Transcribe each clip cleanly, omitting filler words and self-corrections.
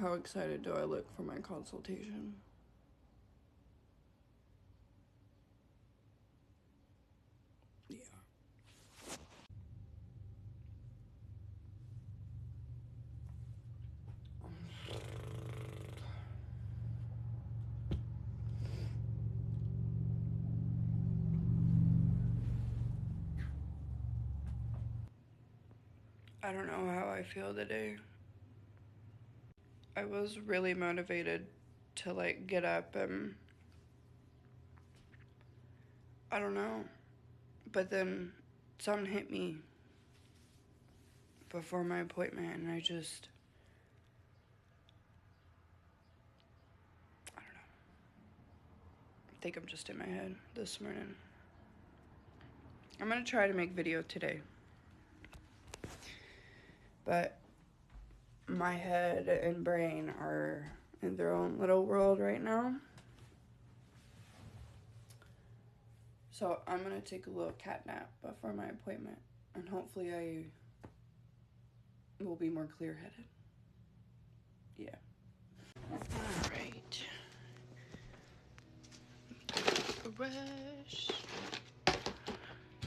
how excited do I look for my consultation? Yeah. I don't know how I feel today. I was really motivated to like get up and I don't know. But then something hit me before my appointment and I don't know. I think I'm just in my head this morning. I'm gonna try to make video today. But my head and brain are in their own little world right now. So I'm gonna take a little cat nap before my appointment and hopefully I will be more clear-headed. Yeah. All right. Brush.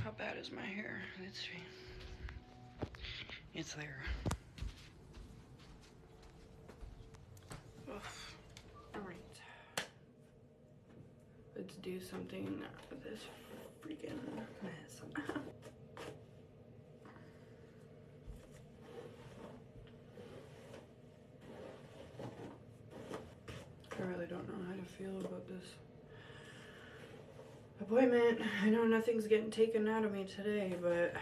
How bad is my hair? Let's see. It's there. Oof. All right. Let's do something with this freaking mess. I really don't know how to feel about this appointment. I know nothing's getting taken out of me today, but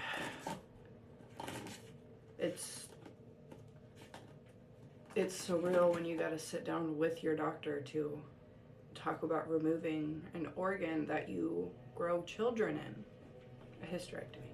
it's surreal when you gotta sit down with your doctor to talk about removing an organ that you grow children in, a hysterectomy.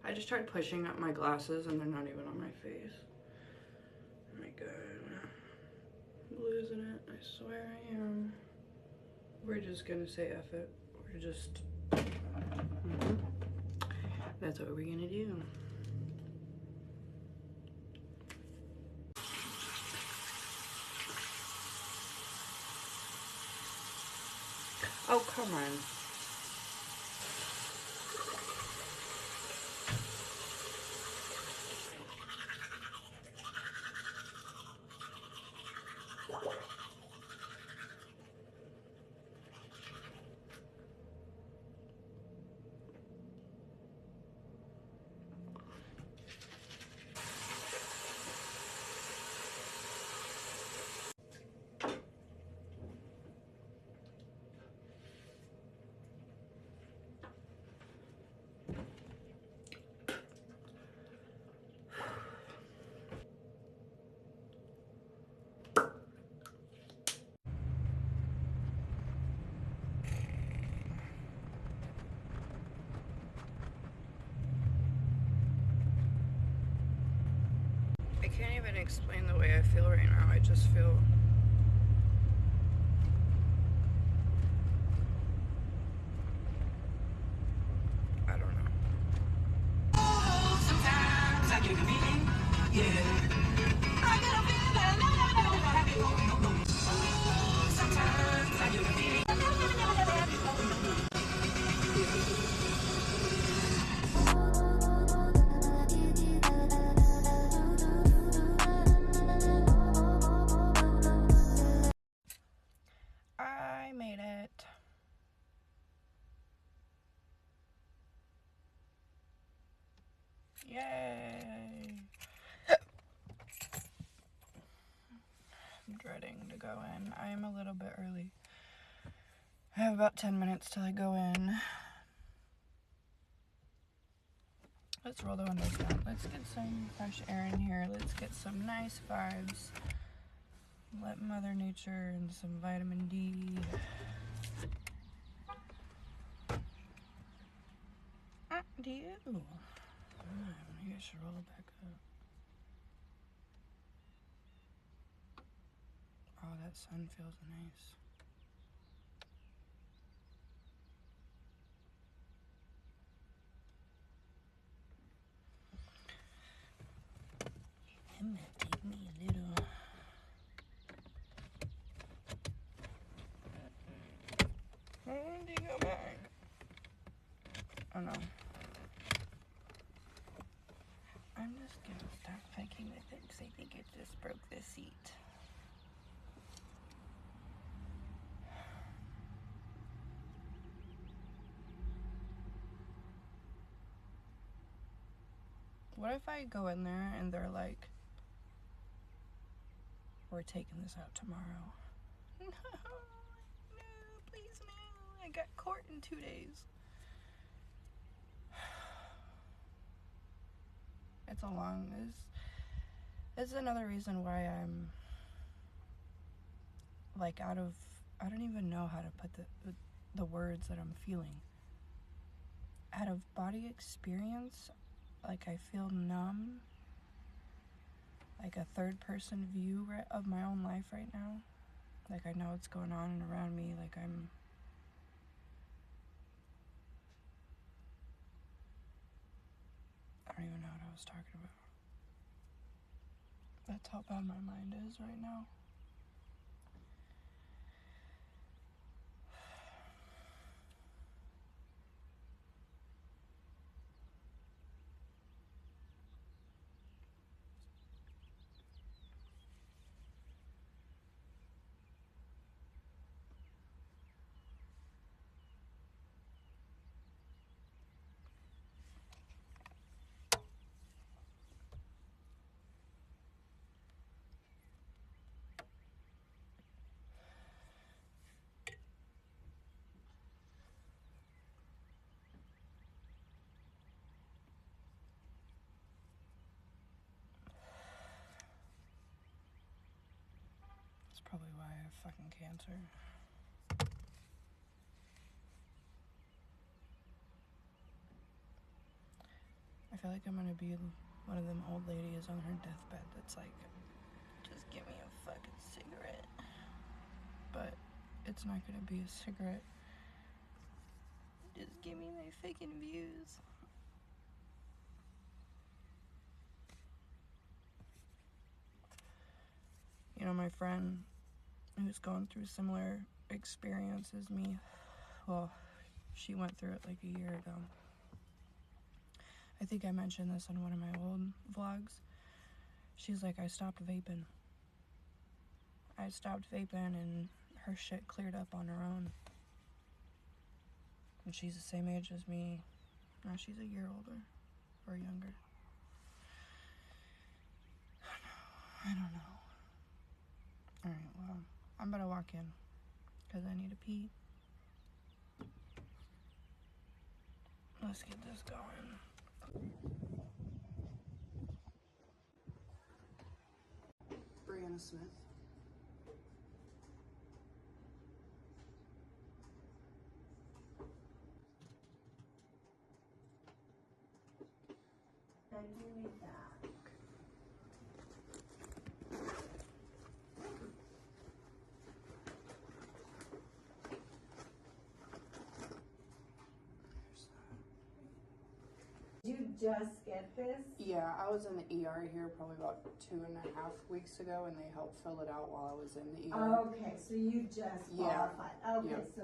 I just tried pushing up my glasses and they're not even on my face. Oh my god. I'm losing it. I swear I am. We're just gonna say F it. We're just... That's what we're gonna do. Oh, come on. I can't even explain the way I feel right now. I just feel... I don't know. Sometimes I get a feeling, yeah. I get a feeling. Sometimes I get a feeling. I made it. Yay! I'm dreading to go in. I am a little bit early. I have about 10 minutes till I go in. Let's roll the windows down. Let's get some fresh air in here. Let's get some nice vibes. Let Mother Nature and some vitamin D. Do you? Maybe I should roll it back up. Oh, that sun feels nice. I'm gonna take me a little. When do you go back? Oh no. I'm just gonna stop fucking with it because I think it just broke the seat. What if I go in there and they're like, we're taking this out tomorrow? No, no, please no. I got court in 2 days. It's a long, it's another reason why I'm like I don't even know how to put the words that I'm feeling. Out of body experience, like I feel numb, like a third person view of my own life right now. Like I know what's going on around me, like I don't even know what I was talking about. That's how bad my mind is right now. That's probably why I have fucking cancer. I feel like I'm gonna be one of them old ladies on her deathbed that's like, just give me a fucking cigarette. But it's not gonna be a cigarette. Just give me my fucking views. You know, my friend who's going through similar experience as me, well, she went through it like a year ago. I think I mentioned this on one of my old vlogs. She's like, I stopped vaping. I stopped vaping and her shit cleared up on her own. And she's the same age as me. No, she's a year older or younger. I don't know. Alright, well, I'm gonna walk in because I need to pee. Let's get this going. Brianna Smith. I do need that. Did you just get this? Yeah, I was in the ER here probably about 2.5 weeks ago, and they helped fill it out while I was in the ER. Okay, so you just qualified. Okay, so,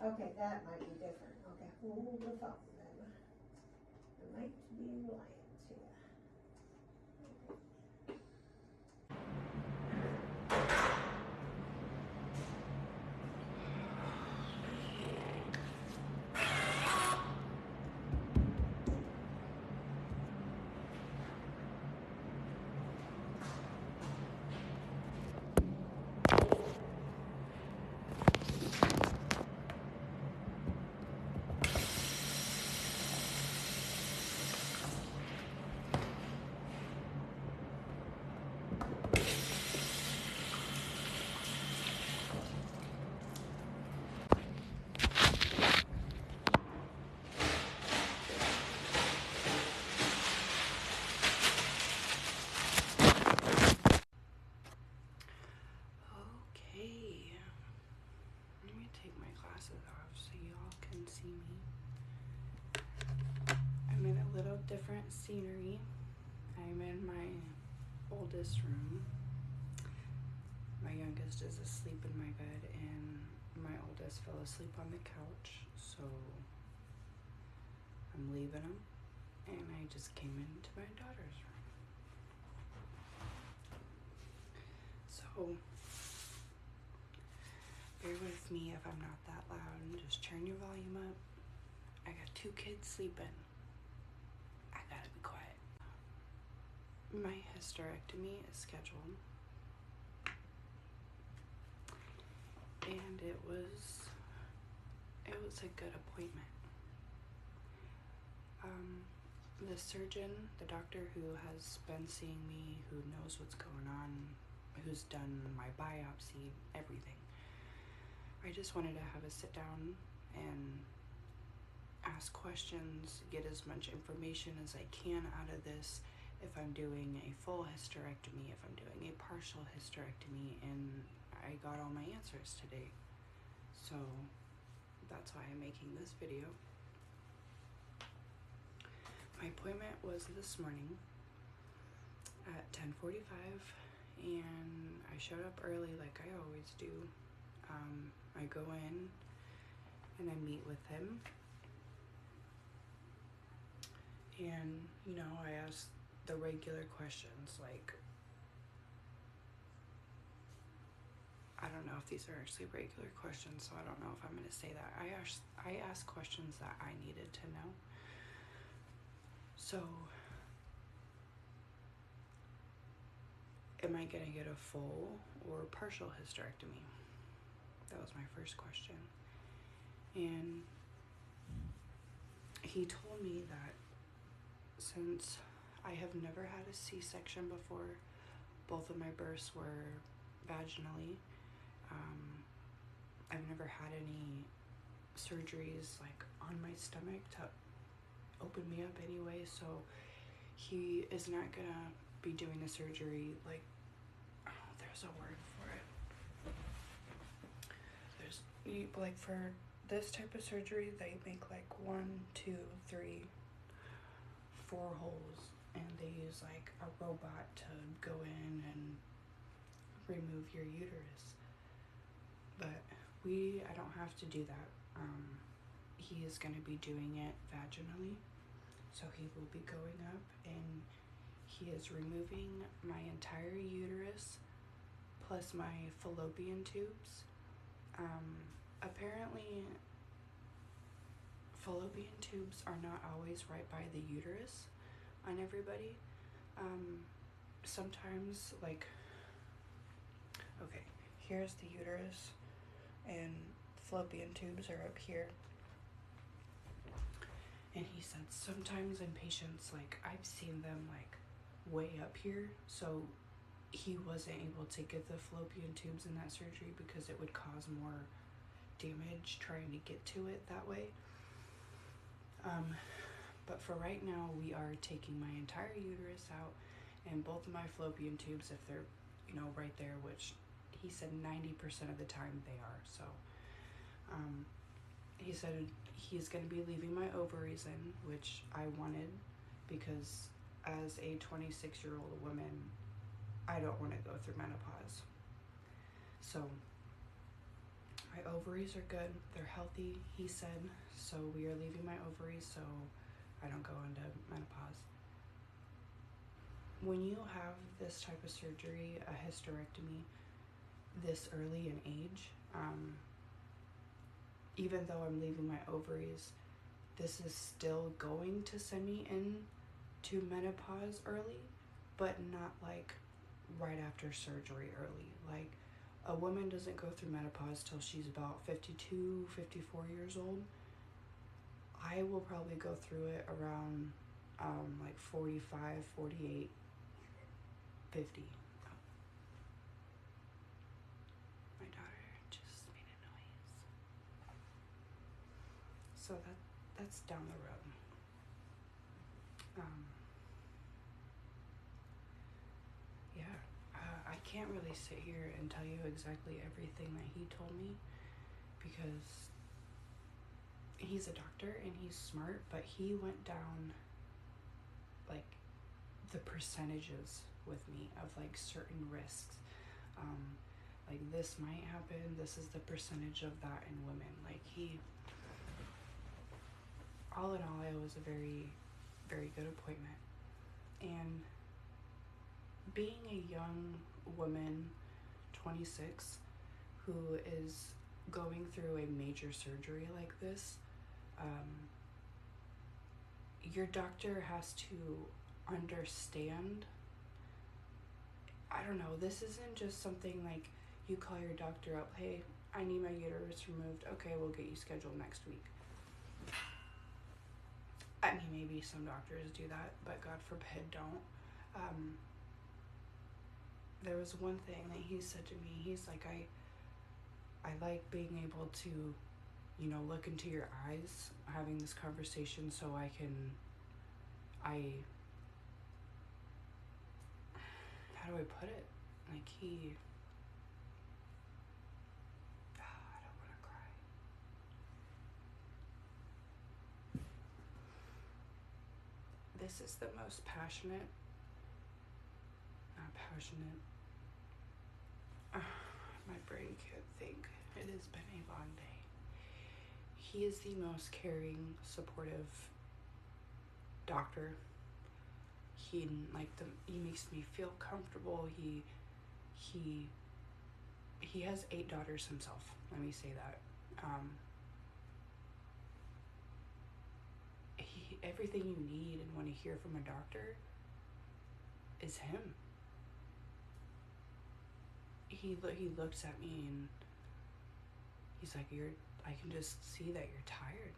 okay, that might be different. Okay, hold the phone then. I might be lying to you. glasses off so y'all can see me. I'm in a little different scenery. I'm in my oldest room. My youngest is asleep in my bed and my oldest fell asleep on the couch, so I'm leaving him and I just came into my daughter's room. So bear with me if I'm not that loud and just turn your volume up. I got 2 kids sleeping. I gotta be quiet. My hysterectomy is scheduled. And it was a good appointment. The surgeon, the doctor who has been seeing me, who knows what's going on, who's done my biopsy, everything. I just wanted to have a sit down and ask questions, get as much information as I can out of this, if I'm doing a full hysterectomy, if I'm doing a partial hysterectomy, and I got all my answers today. So that's why I'm making this video. My appointment was this morning at 10:45 and I showed up early like I always do. I go in and I meet with him, and you know, I ask the regular questions like, I don't know if these are actually regular questions, so I don't know if I'm going to say that. I asked questions that I needed to know. So, am I going to get a full or partial hysterectomy? That was my first question. And he told me that since I have never had a C-section before, both of my births were vaginally. I've never had any surgeries like on my stomach to open me up anyway, so he is not gonna be doing a surgery like, oh, there's a word for it. There's like for this type of surgery, they make like 1, 2, 3, 4 holes, and they use like a robot to go in and remove your uterus. But I don't have to do that. He is going to be doing it vaginally, so he will be going up and he is removing my entire uterus plus my fallopian tubes. Apparently fallopian tubes are not always right by the uterus on everybody. Sometimes, like, okay, here's the uterus and fallopian tubes are up here. And he said sometimes in patients, like, I've seen them like way up here, so he wasn't able to get the fallopian tubes in that surgery because it would cause more damage trying to get to it that way. But for right now, we are taking my entire uterus out and both of my fallopian tubes, if they're, you know, right there, which he said 90% of the time they are. So he said he's going to be leaving my ovaries in, which I wanted because as a 26-year-old woman, I don't want to go through menopause. So my ovaries are good, they're healthy, he said, so we are leaving my ovaries so I don't go into menopause. When you have this type of surgery, a hysterectomy, this early in age, even though I'm leaving my ovaries, this is still going to send me into menopause early, but not like right after surgery early. Like, a woman doesn't go through menopause till she's about 52, 54 years old. I will probably go through it around like 45, 48, 50. My daughter just made a noise. So that's down the road. I can't really sit here and tell you exactly everything that he told me because he's a doctor and he's smart, but he went down like the percentages with me of like certain risks. Like this might happen, this is the percentage of that in women. Like all in all, it was a very, very good appointment. And being a young woman, 26, who is going through a major surgery like this, your doctor has to understand. I don't know, this isn't just something like you call your doctor up, hey, I need my uterus removed. Okay, we'll get you scheduled next week. I mean, maybe some doctors do that, but God forbid don't. There was one thing that he said to me. He's like, I like being able to, you know, look into your eyes, having this conversation so how do I put it? Like I don't want to cry. This is the most passionate, not passionate, my brain can't think. It has been a long day. He is the most caring, supportive doctor. He makes me feel comfortable. He has 8 daughters himself. Let me say that. Everything you need and want to hear from a doctor is him. He looks at me and he's like, I can just see that you're tired.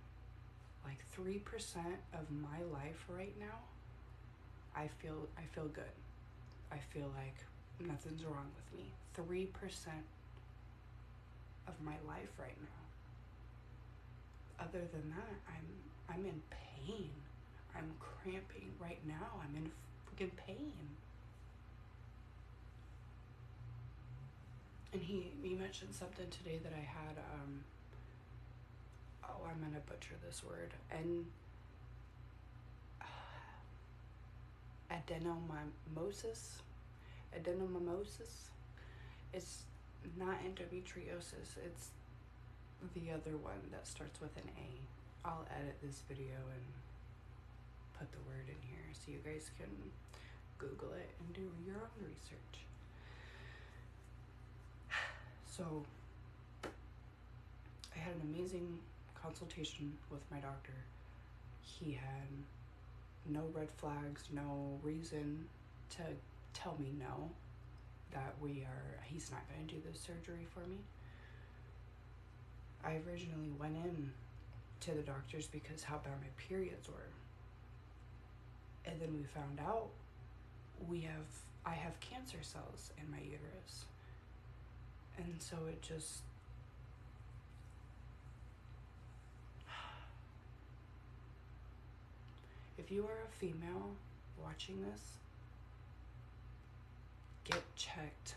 Like 3% of my life right now, I feel good. I feel like nothing's wrong with me. 3% of my life right now. Other than that, I'm in pain. I'm cramping right now. I'm in freaking pain. And he mentioned something today that I had, I'm gonna butcher this word, adenomyosis. It's not endometriosis, it's the other one that starts with an A. I'll edit this video and put the word in here so you guys can Google it and do your own research. So I had an amazing consultation with my doctor. He had no red flags, no reason to tell me no, that he's not going to do this surgery for me. I originally went in to the doctors because how bad my periods were. And then we found out I have cancer cells in my uterus. And so it just, if you are a female watching this, get checked.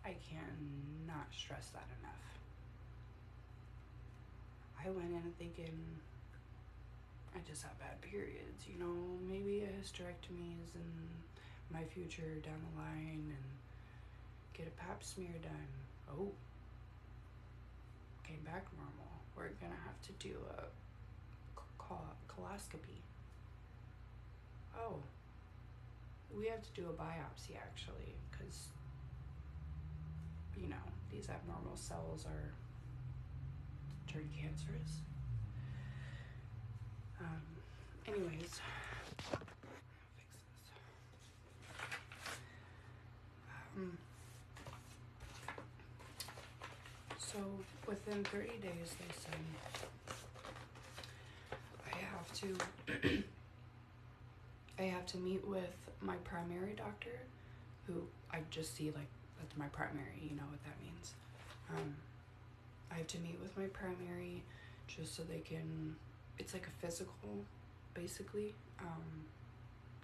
I cannot stress that enough. I went in thinking I just have bad periods, you know, maybe a hysterectomy is in my future down the line, and get a pap smear done. Oh, came back normal. We're gonna have to do a coloscopy. Oh, we have to do a biopsy actually, because, you know, these abnormal cells are turned cancerous. Anyways, so within 30 days, they said I have to meet with my primary doctor, who I just see like that's my primary. You know what that means. I have to meet with my primary just so they can. It's like a physical, basically,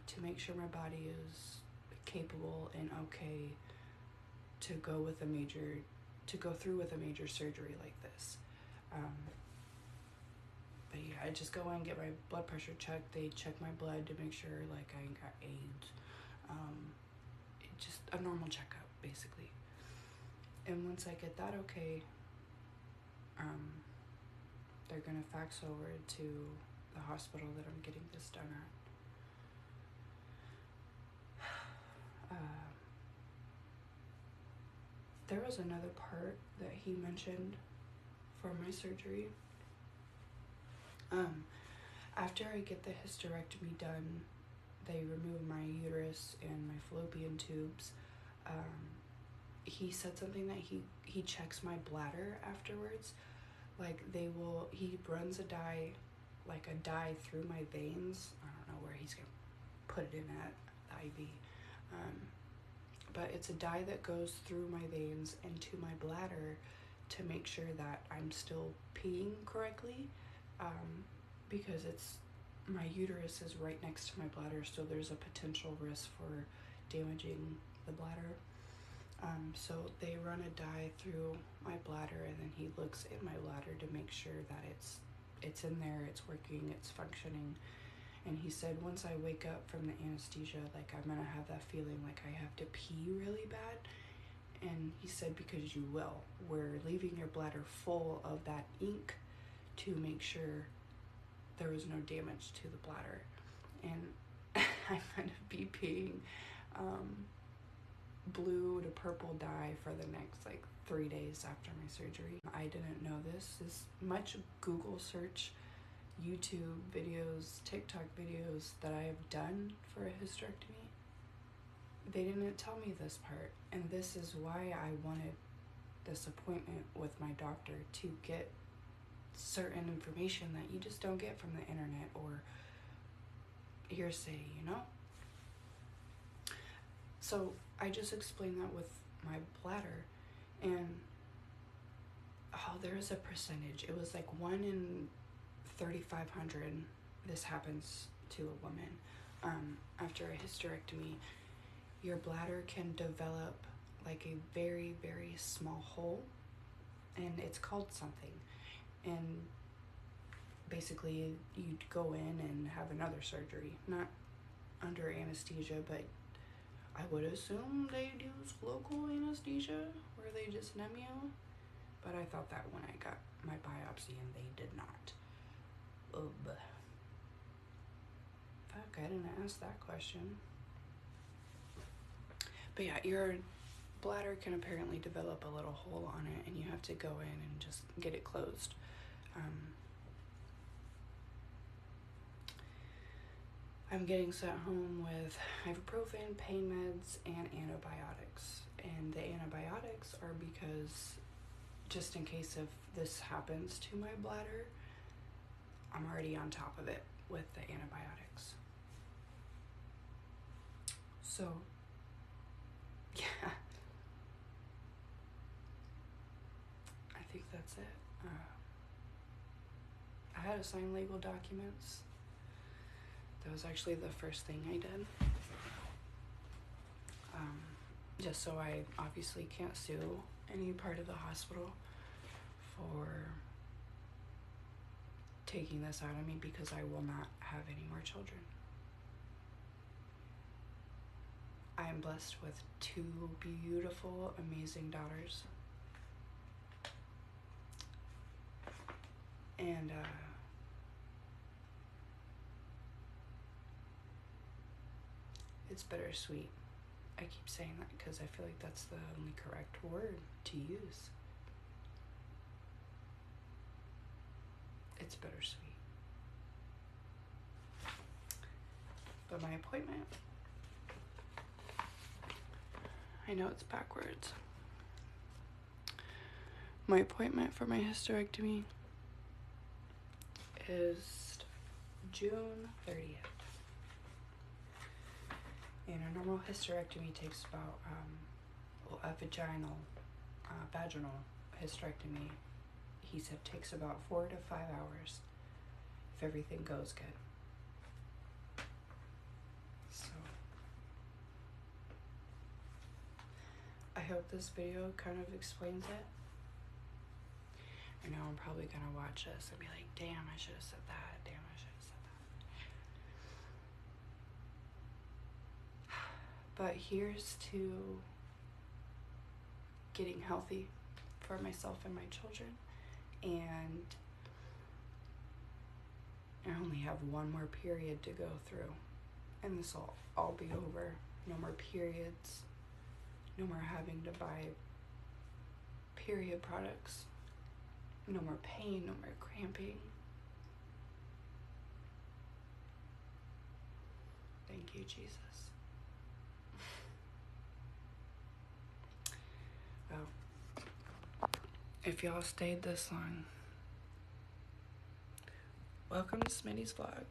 to make sure my body is capable and okay to go through with a major surgery like this. But yeah, I just go in and get my blood pressure checked. They check my blood to make sure like I ain't got AIDS. Just a normal checkup basically. And once I get that okay, they're gonna fax over to the hospital that I'm getting this done at. There was another part that he mentioned for my surgery. After I get the hysterectomy done, they remove my uterus and my fallopian tubes. He said something that he checks my bladder afterwards. Like he runs a dye through my veins. I don't know where he's gonna put it in at the IV. But it's a dye that goes through my veins into my bladder to make sure that I'm still peeing correctly, because my uterus is right next to my bladder, so there's a potential risk for damaging the bladder. So they run a dye through my bladder, and then he looks in my bladder to make sure that it's in there, it's working, it's functioning. And he said once I wake up from the anesthesia, like I'm gonna have that feeling like I have to pee really bad. And he said, because you will. We're leaving your bladder full of that ink to make sure there was no damage to the bladder. And I'm gonna be peeing blue to purple dye for the next like 3 days after my surgery. I didn't know this. As much Google search, YouTube videos, TikTok videos that I have done for a hysterectomy, they didn't tell me this part. And this is why I wanted this appointment with my doctor, to get certain information that you just don't get from the internet or hearsay, you know? So I just explained that with my bladder, and there is a percentage. It was like 1 in 3,500 this happens to a woman. After a hysterectomy, your bladder can develop like a very, very small hole, and it's called something. And basically you'd go in and have another surgery, not under anesthesia, but I would assume they'd use local anesthesia where they just numb you. But I thought that when I got my biopsy, and they did not. Fuck, I didn't ask that question. But yeah, your bladder can apparently develop a little hole on it, and you have to go in and just get it closed. I'm getting sent home with ibuprofen, pain meds, and antibiotics. And the antibiotics are because, just in case if this happens to my bladder, I'm already on top of it with the antibiotics. So, yeah, I think that's it. I had to sign legal documents. That was actually the first thing I did. Just so I obviously can't sue any part of the hospital for taking this out of me, because I will not have any more children. I am blessed with 2 beautiful, amazing daughters. And it's bittersweet. I keep saying that because I feel like that's the only correct word to use. It's bittersweet. But my appointment, I know it's backwards. My appointment for my hysterectomy is June 30th. And a normal hysterectomy takes about, a vaginal hysterectomy, he said, takes about 4 to 5 hours if everything goes good. So, I hope this video kind of explains it. I know I'm probably gonna watch this and be like, damn, I should have said that. Damn, I should have said that. But here's to getting healthy for myself and my children. And I only have one more period to go through. And this will all be over. No more periods. No more having to buy period products. No more pain, no more cramping. Thank you, Jesus. Well, if y'all stayed this long, welcome to Smitty's vlog.